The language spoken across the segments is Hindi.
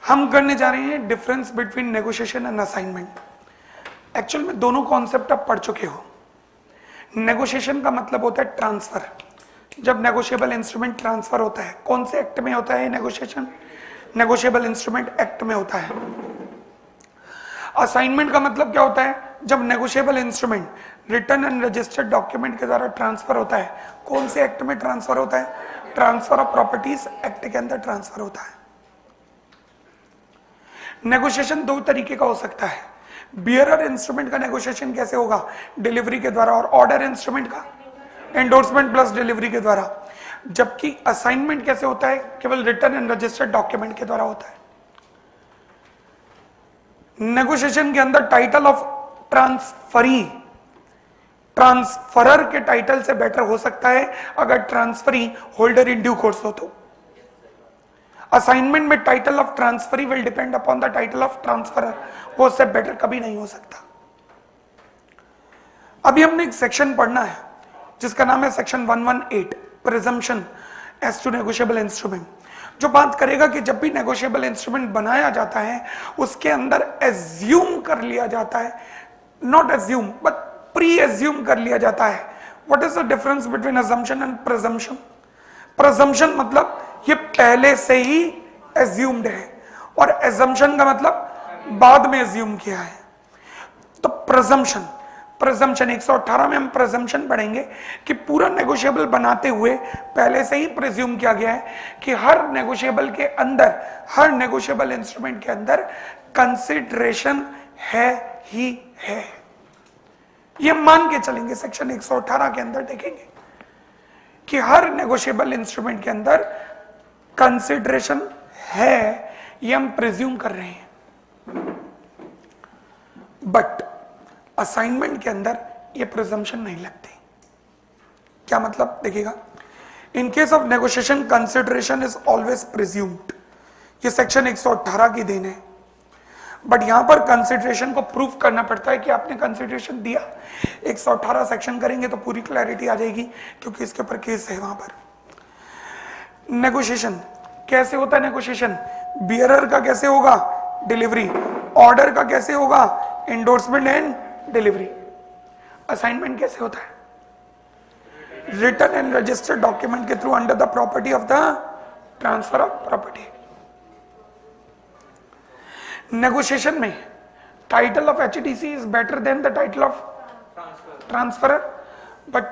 हम करने जा रहे हैं difference between negotiation and assignment. Actual में दोनों कॉन्सेप्ट आप पढ़ चुके हो। नेगोशिएशन का मतलब होता है ट्रांसफर। जब नेगोशिएबल इंस्ट्रूमेंट ट्रांसफर होता है, कौन से एक्ट में होता है नेगोशिएशन? नेगोशिएबल इंस्ट्रूमेंट एक्ट में होता है। असाइनमेंट का मतलब क्या होता है? जब negotiable instrument written and registered document के द्वारा ट्रांसफर होता है। कौन से एक्ट में ट्रांसफर होता है? ट्रांसफर ऑफ प्रॉपर्टीज एक्ट के अंदर ट्रांसफर होता है। नेगोशिएशन दो तरीके का हो सकता है। बियरर इंस्ट्रूमेंट का नेगोशिएशन कैसे होगा? डिलीवरी के द्वारा। और ऑर्डर इंस्ट्रूमेंट का एंडोर्समेंट प्लस डिलीवरी के द्वारा। जबकि असाइनमेंट कैसे होता है? केवल रिटन एंड रजिस्टर्ड डॉक्यूमेंट के द्वारा होता है। नेगोशिएशन के अंदर टाइटल ऑफ ट्रांसफरी ट्रांसफरर के टाइटल से बेटर हो सकता है अगर transferee holder in due course हो तो। असाइनमेंट में title of transferee will depend upon the title of transferor, वो उससे बेटर कभी नहीं हो सकता। अभी हमने एक सेक्शन पढ़ना है जिसका नाम है section 118 presumption as to negotiable instrument, जो बात करेगा कि जब भी नेगोशिएबल इंस्ट्रूमेंट बनाया जाता है उसके अंदर एज्यूम कर लिया जाता है, not assume but pre assume कर लिया जाता है। What is the difference between assumption and presumption? Presumption मतलब ये पहले से ही एज्यूम्ड है, और एजम्पशन का मतलब बाद में एज्यूम किया है। तो प्रिजम्पशन 118 में हम प्रिजम्पशन पढ़ेंगे कि पूरा नेगोशिएबल बनाते हुए पहले से ही प्रिज्यूम किया गया है कि हर नेगोशिएबल के अंदर, हर नेगोशिएबल इंस्ट्रूमेंट के अंदर कंसिडरेशन है ही है। ये मान के चलेंगे, सेक्शन 118 के अंदर देखेंगे कि हर नेगोशिएबल इंस्ट्रूमेंट के अंदर कंसिडरेशन है, ये हम प्रिज्यूम कर रहे हैं। बट असाइनमेंट के अंदर ये प्रिजम्पशन नहीं लगती। क्या मतलब? देखिएगा, in case of negotiation consideration is always presumed. ये सेक्शन 118 की देन है। बट यहां पर कंसिडरेशन को प्रूफ करना पड़ता है कि आपने कंसिडरेशन दिया। 118 सेक्शन करेंगे तो पूरी क्लैरिटी आ जाएगी, क्योंकि इसके ऊपर केस है वहां पर। नेगोशिएशन कैसे होता है? नेगोशिएशन बियरर का कैसे होगा? डिलीवरी। ऑर्डर का कैसे होगा? Endorsement and delivery. असाइनमेंट कैसे होता है? रिटन एंड रजिस्टर्ड डॉक्यूमेंट के through under the property of the transfer of property. Negotiation में title of HTC is better than the title of transferor, but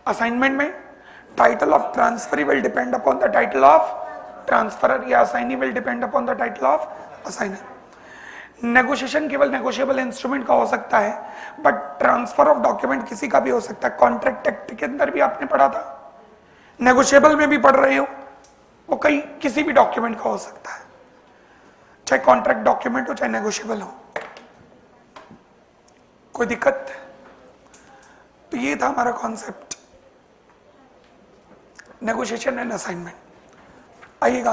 assignment में title of transferee will depend upon the title of transferor, या assignee will depend upon the title of assignor. Negotiation केवल नेगोशिएबल इंस्ट्रूमेंट का हो सकता है, बट ट्रांसफर ऑफ डॉक्यूमेंट किसी का भी हो सकता है। कॉन्ट्रैक्ट एक्ट के अंदर भी आपने पढ़ा था, नेगोशिएबल में भी पढ़ रहे हो, वो कई किसी भी डॉक्यूमेंट का हो सकता है, चाहे कॉन्ट्रैक्ट डॉक्यूमेंट हो चाहे नेगोशिएबल हो। कोई दिक्कत? तो ये था हमारा कॉन्सेप्ट नेगोशिएशन एंड असाइनमेंट। आइएगा।